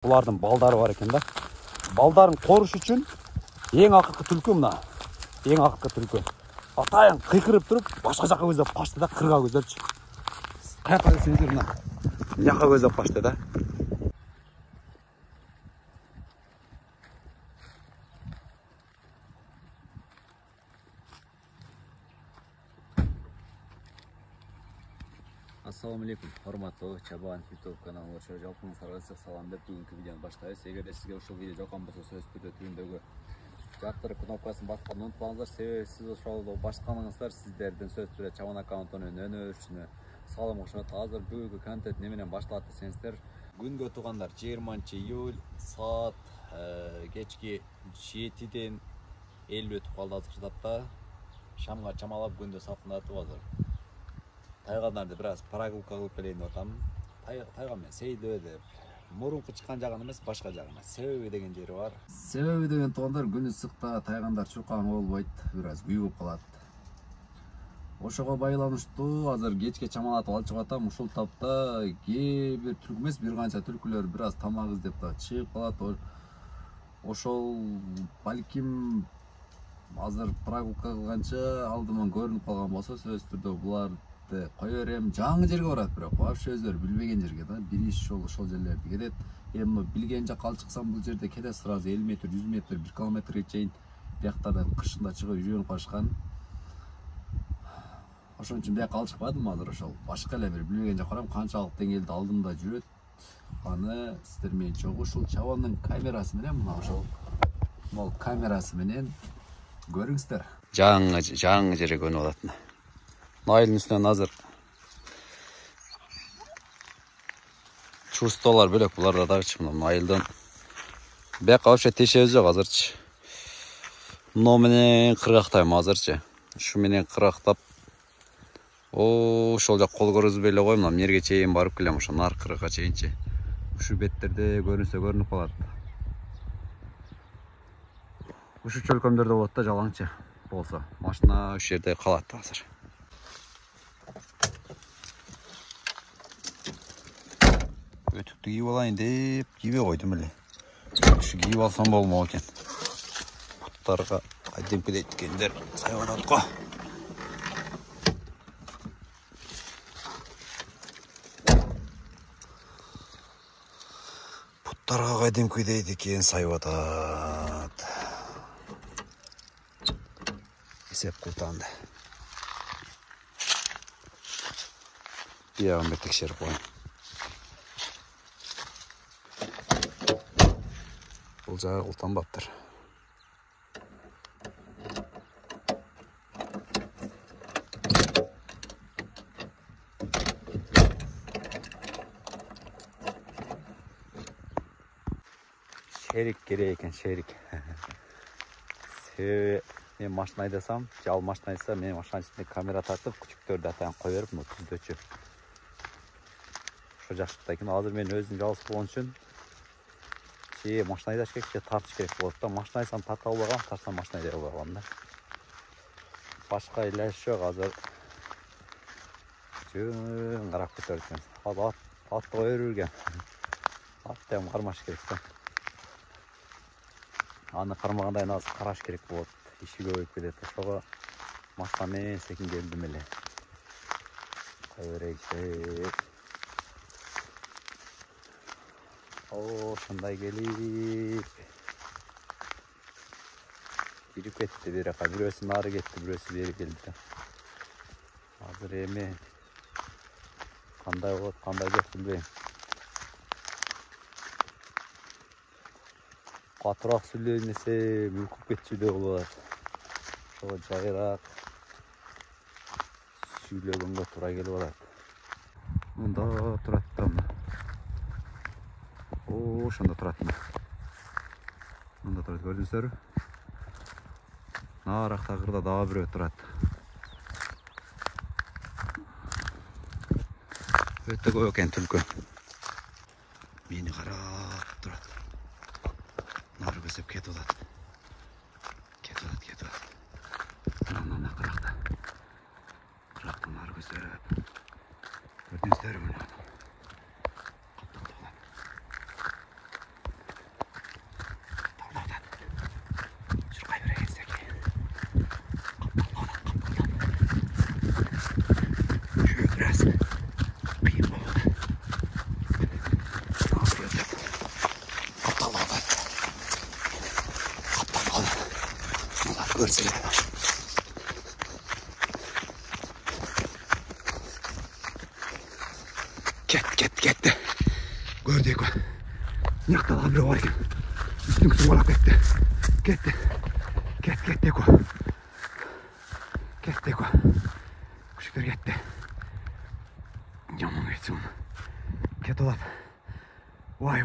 Бұлардың балдары бар екен да. Балдарын қоруш үшін ең ақырғы түлкі мына. Ең ақырғы түлкі. Атайын қиқырып тұрып, башқа жаққа көздеп қашты да, қырға көздепші. Қаяққа десеңіздер мына. Жаққа көздеп қашты да. Assalamu alaikum, hormatly Чабан YouTube kanalı boşver жалпыңыздарга салам деп бүгүнкү видеону баштайбыз. Эгерде сизге ушул видео жаккан болсо сөз түрдө түбүндөгү жактырып кнопкасын басканды унутпаңыздар. Себеби сиз ошол басканыңыздар сиздердин сөз түрдө Чабан аккаунтунун өнүгүшүнө салым кошот. Азыр бүгүнкү контент эмне менен башталат десеңиздер, күнгө туугандар 20-июль саат кечки 7ден 50 өтүп калды азыр штатта. Шамга чамалап күндө салкындатып азыр. Тайгандарды biraz прогулка кылып келейин деп атам. Тайган менен сейилдөө деп. Мурунку чыккан жагын эмес, башка жагына. Себеби деген жери бар. Себеби деген туугандар күн ысыкта тайгандар чуркаң болбойт, biraz күйүп калат. Ошого байланыштуу азыр кечке чамалатып алып чыгып атам. Ушул тапта кээ бир түлкү эмес, бир канча түлкүлөр biraz тамак издеп да чыгып калат. Ошол балким азыр прогулка кылганча алдыман көрүнүп калган болсо, сөз түрдө булар кое берем. Жаңы жерге барат, бирок вообще өздөрү билбеген жерге да. Бир иш ошол жерлерди кетет. Эми билген жакка алып чыксам бул жерде кете сразу 50 метр, 100 метр, 1 километрге чейин бияктардан кышында чыгып жүрүп калышкан. Ошон үчүн бияка алып чыкпадым азыр ошол. Башка эле бир билбеген жакка барам, канчалык деңгээлде алдымда жүрөт. Аны сиздер менен чогуу ушул Чабандын камерасы менен мына ошол мол камерасы менен көрүңүздөр. Жаңы жерге көнүп атат. Айылдын үстүнөн азыр чурстолар бөлөк, буларда дагы чыкмам. Айылдан бияка вообще тешебиз жок азырчы. Мына менен кыргактайм азырчы. Ушу менен кыргактап ошол жак кол көргөзбөй эле койм. Мына жерге чейин барып келем, ошо нар кыргакка чейинчи. Ушу беттерде көрүнсө көрүнүп калат. Ушу чөлкөмдөрдө болот да жалаңчы болсо. Машина ушул жерде калат азыр. Өтүктү кийип алайын деп кийбей койдум эле. Ушу кийип алсам болмок экен. Буттарга кайдемки дейт экендер, сайбанат го. Буттарга кайдемки дейт экен, сайбатат. Эсеп кылтанды. Биягын бир текшерип коеюн. Бұл жағы қылтанбаптыр. Шерик керек екен, шерик. Себебі мен машина айдасам, жал машина айдаса, мен машина ішінде камера тартып, күчүктөрдү атайын кой берип, мына түздөчү. Ошо жакшылыкта экен. Азыр мен өзүм жалгыз болгон үчүн машина айдаш керек, тартыш керек болот да. Машина айдасам тарта албагам, тартсам машина айдай албагам да. Башка илеш жок азыр. Жөн карап кетер экен. Атты кое берген. Атты ham кармаш керек да. Аны кармагандай азыр караш керек болот. Иши көбөйүп кетет. Ошого машина менен секин келдим эле. Кое берейик. Ошондой келип жүрүп кетти бир жака. Бирөөсү нары кетти, бирөөсү бери келди. Азыр эми кандай болот, кандай жок билбейм. Катыраак сүйлөнмесе мүлкүп кетчүдөй болот. Ошого жайыраак сүйлөгөнгө туура келип атат. Мында турат да. Ошондо турат. Мында турат, көрдүңүздөрбү? Наракта кырда дагы бирөө турат. Өтө көп экен түлкү. Мени карап турат. Нары көзөп кетип атат. Кетип атат. Мына кыракта. Кыракта нары көзөп. Көрдүңүздөрбү? Görseler. Ketdi. Gördük. Yaktalar biri var ekan. Üstün suvalap ketdi. Ketdi ko. Şükür ketdi. Yaman ketsin. Ketolap. Vay.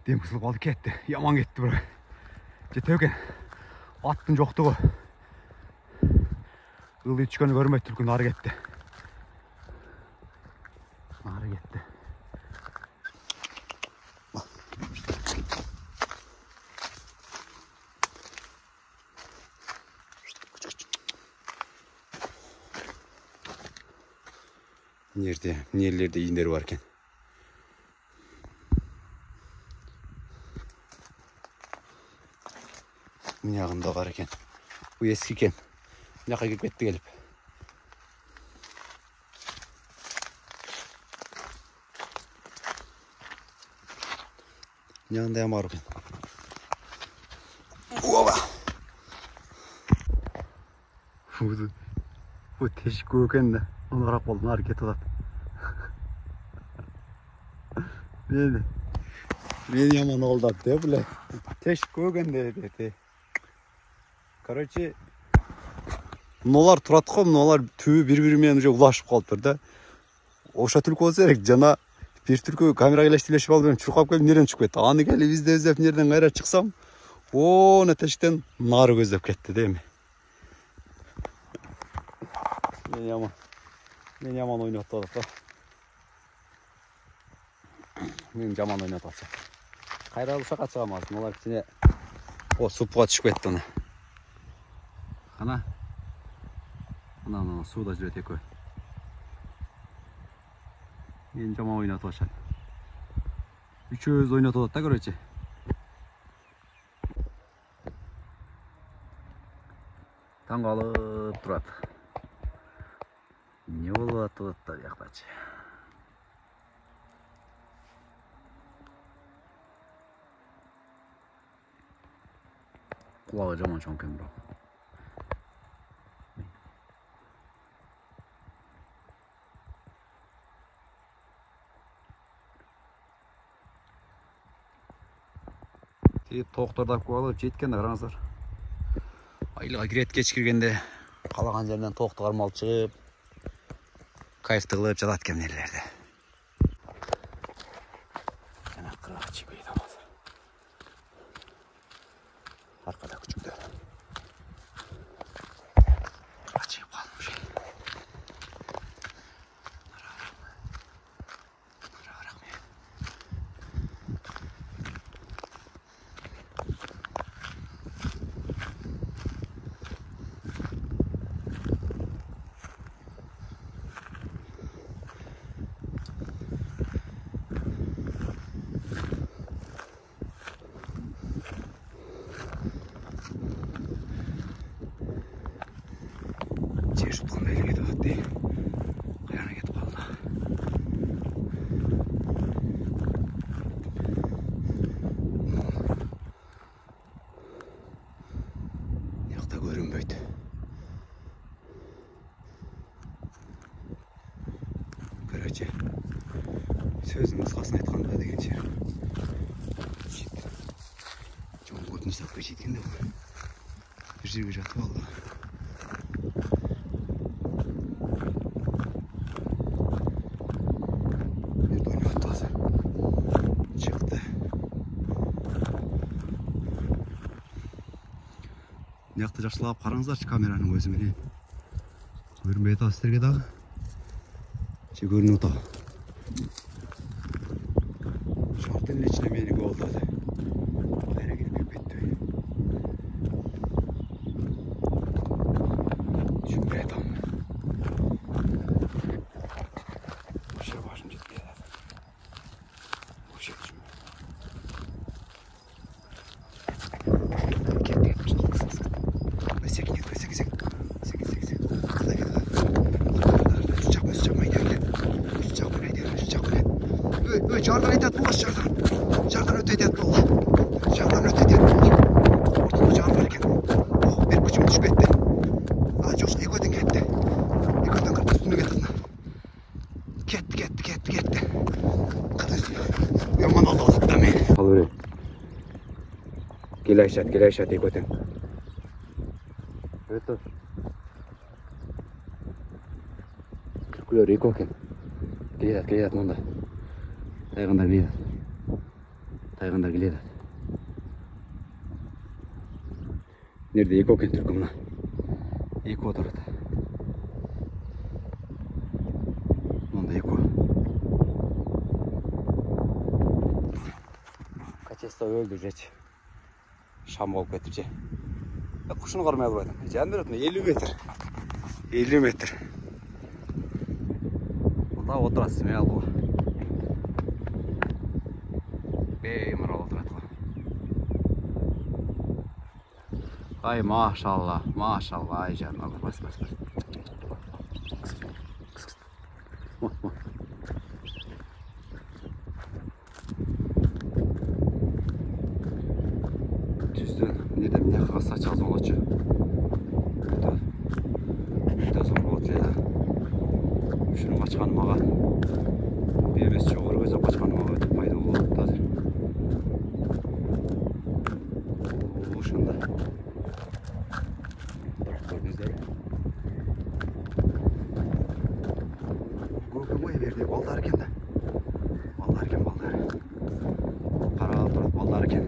Dem kısılıp aldı ketdi. Yaman ketdi bura. Jete eкен. Attın жоқтығы. Ылы ичкені көрмей түркін ары кетті. Нерлерде иіндері бар екен. Мына жағында бар екен. Bu eski eкен. Мына жаққа келіп кетті келіп. Мына жағында бар екен. Оба! Bu teşik көкен de. Onu qarab boldım, hareket olad. Meni yaman oldu de bile. Teşik көкен de. Короче, мыналар турат го, мыналар түбү бири-бири менен уже улашып калыптыр да. Ошо түлкү болсо керек, жана бир түлкү камерага элестелешип алып менен чуркап келип нерден чыгып кетти. Аны келип издеп нерден кайра чыксам, на тешиктен нары көздөп кетти да эми. Мен яман ойнап атат да. Мен жаман ойнап атсам. Кайра ушакка чыгам азыр. Мыналар кичине супка түшүп кетти аны. Ана сууда жүрөт экөө. Мен жаман ойнатып атышат. Үчөөбүз ойнатып атат да, короче. Таң калып турат. Не болуп атат да бияктачы. Кулагы жаман чоң экен бирок. Тоқтардап қуалып жеткен де қараңыздар. Айлыға кирет кеш кіргенде қалаған жерден тоқты қармалып шығып, кайфты қылып жатат екен нелерде. Жана қырағы чебейді амазыр. Арқада күчікті. Қырағы чебіп қалмыш. Görünbeydi. Короче, сөздің қысқасын айтқанда деген жер. Жоң көтін сақпай жеткенде бұл. Bir жерге жатып алды. Ерді ойнатты қазір. Шықты. Яқты жақшылап қараңыздаршы камераның өзіменен. Көрінбей атау сіздерге дағы. Че көрініп атау. Шартын ішіне мені қолдады. Қайра келіп кетті. Düşünmeye tam. Boşa başım ciddi adam. Boşa düşünme. Kendi yapmış kalmışsınız. Besek. Kıza gel. Sıcak mı giderler? Sıcak mı ne? Jardan etet bulaş jardan. Jardan öte etet bulaş. Jardan öte etet bulaş. Ortada jar var eken. Күчүм түшүп кетти. Жок, экөөдөн кетти. Экөөдөн кырды үстүнө кетти. Кетти. Яман алып да мен. Ал бере. Келешат экөөдөн. Это Türkler ekö eкен. Келет мында. Тайгандар келет. Нерде экö экен түркү мына. Экö турат. Мында экö. Качество өлдү жеч. Шам болуп кетип же. Кушуну кармай албайдым. Жандырып 50 метр. Мында отурасыз мен албы. Беймарал отурат го. Ай, машалла, ай жаным, бас. Нерде мына жаққа сач алсаң болчу. Өтө соң болот эле. Ушуну ачкан мага. Бербес жогору көзөп ачкан мага өтө пайдалуу болот азыр. Ошондо. Бирок көрдүңүздөр. Көкөмөй берди балдар экен да. Балдар. Карап турат балдар экен.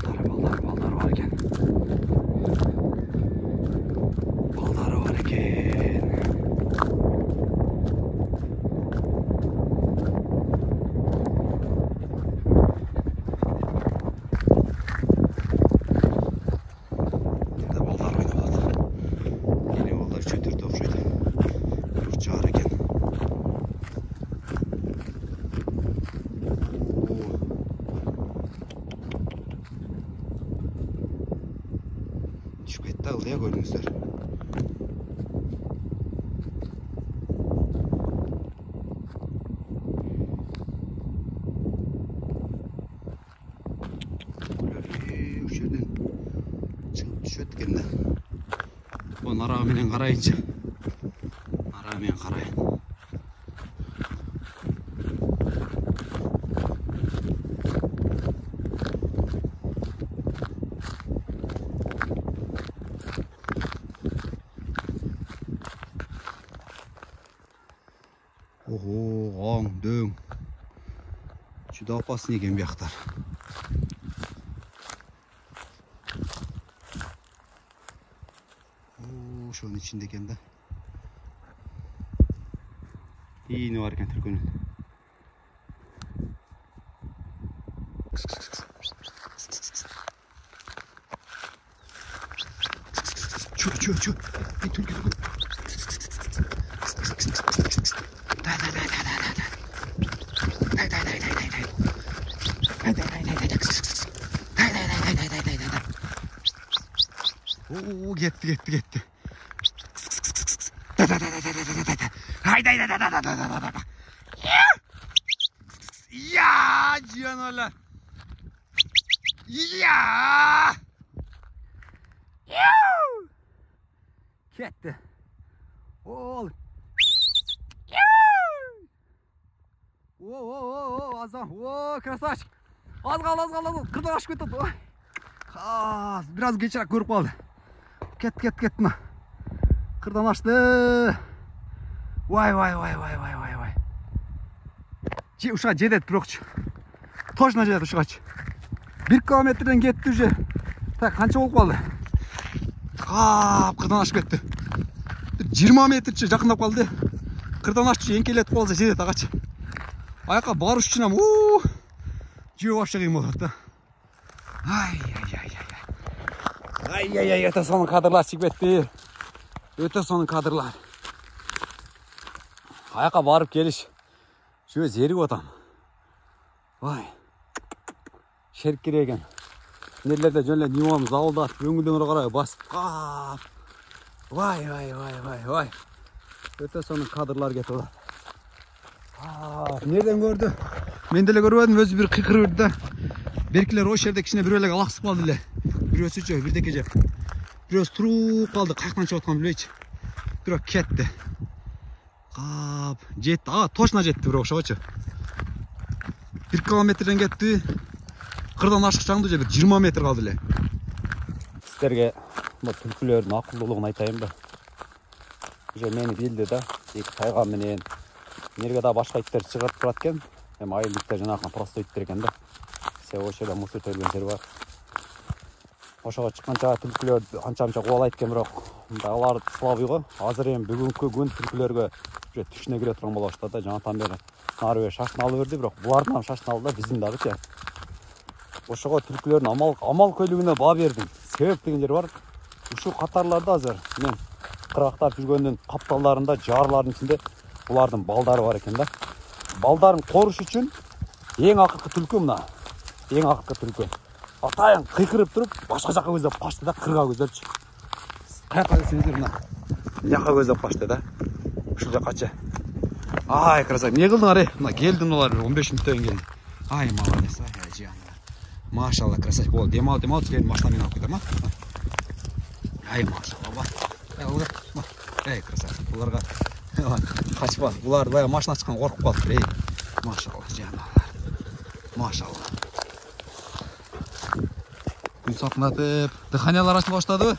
Балдар var eкен. Burada ballar oynadı. Yine ballar çötür topşuydu. Çağır eкен. Düşüp ketти ал ya көрдүңүздөр. Ушул жерден чыгып түшөт экен да. Оны арага менен карайынчы. Арага менен карайын. Ого, аң, дөң. Juda опасный екен бияқтар. Ошонун ичинде экен да. Ийини бар экен түркүнүн. Чу. Эй, түркүн. Кетти. Ya, canalar. Ya. Кетти. Ол. О, азан. О, красавчик. Az kal. Kırdan aşk ettim. Biraz geçerek görüp kaldı. Ket mı? Kırdan açtı. Vay. Uşağa cedet bırakçı. Точно cedet uşağa. 1 kilometreden gitti уже. Tak kança olup kaldı. Kırdan aşk etti. 20 metrçe жақындап kaldı. Kırdan aşçı enkeletip kaldı cedet ağaç. Ayakka barış için ama. Жөө вообще қиын болады да. Ай, өте соның кадрлар шығып кетті. Өте соның кадрлар. Аяққа барып келіш. Жөө зерік отам. Вай. Шерік кереген. Нерлерде жөнле немамыз ауылдат. Өңілден қарай басып қап. Вай. Өте соның кадрлар кетті. Нерден көрді? Мен деле көрбөдүм, өзү бир кыйкырып берди да. Беркилер ошол жерде кичине бирөөлөк алаксып калды эле. Бирөөсүчү бирдеке жеп. Бирөөсү туруп калды, каяктан чыгып атканын билбейчи. Бирок кетти. Кап, жетти. Точно жетти бирок ошогочу. 1 километрден кетти. Кырдан ашык чаңды же бир 20 метр калды эле. Сиздерге бул түлкүлөрдүн акылдуулугун айтайын да. Уже мени билди да. Эки тайган менен эмерге да башка иттер чыгып турат экен. Эми айыл иттер жанагы просто иттер экен да. Себеби ошол эле мусор төргөн жер бар. Ошого чыкканча түлкүлөр анча-мынча кубалайт экен, бирок алар слабый го. Азыр эми бүгүнкү күн түлкүлөргө уже түшүнө кире турган болуп баштады да. Жаңатан бери нары бери шашын алып берди, бирок булардын да шашын алды да, биздин дагычы. Ошого түлкүлөрдүн амал көйлүгүнө баа бердим. Себеп деген жер бар. Ушул катарларда азыр мен кырактап жүргөндүн капталдарында, жарлардын ичинде булардын балдары бар экен да. Балдарын коруш үчүн эң акыркы түлкү мына. Эң акыркы түлкү. Атайын кыйкырып туруп, башка жака көздөп качты да, кырга көздөпчү. Каяка десеңиздер мына. Жака көздөп качты да. Ушул жакачы. Ай, красавец. Эмне кылдыңар, мына келди мыналар 15 мүнөттөн келди. Ай, молодец, ай, жан. Машалла, красавец. Бол, демал, келди машина менен алып кетем, а? Ай, машалла, ба. Ай, красавец. Буларга качпа. Булар баягы машина чыккан коркуп калыптыр, эй. Машалла, жаналар. Машалла. Күн сапынатып, дыханиялар ачыла баштады.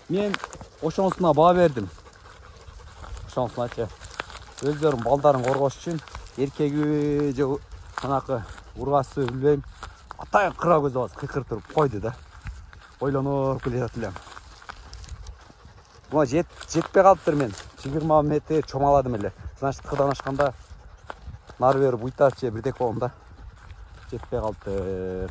Мен ошонусуна баа бердим. Ошонусуначы. Өздөрүн балдарын коргош үчүн эркеги же анакы ургасы билбейм. Атайын кыра көз алып кыйкырып туруп койду да. Ойлонуп келе жатып элем. Буга жетпей калыптыр мен. 20 метр чомаладым эле. Значит, кырдан ашканда нары бери буйтап же бирдек болгом да. Жетпей калыптыр.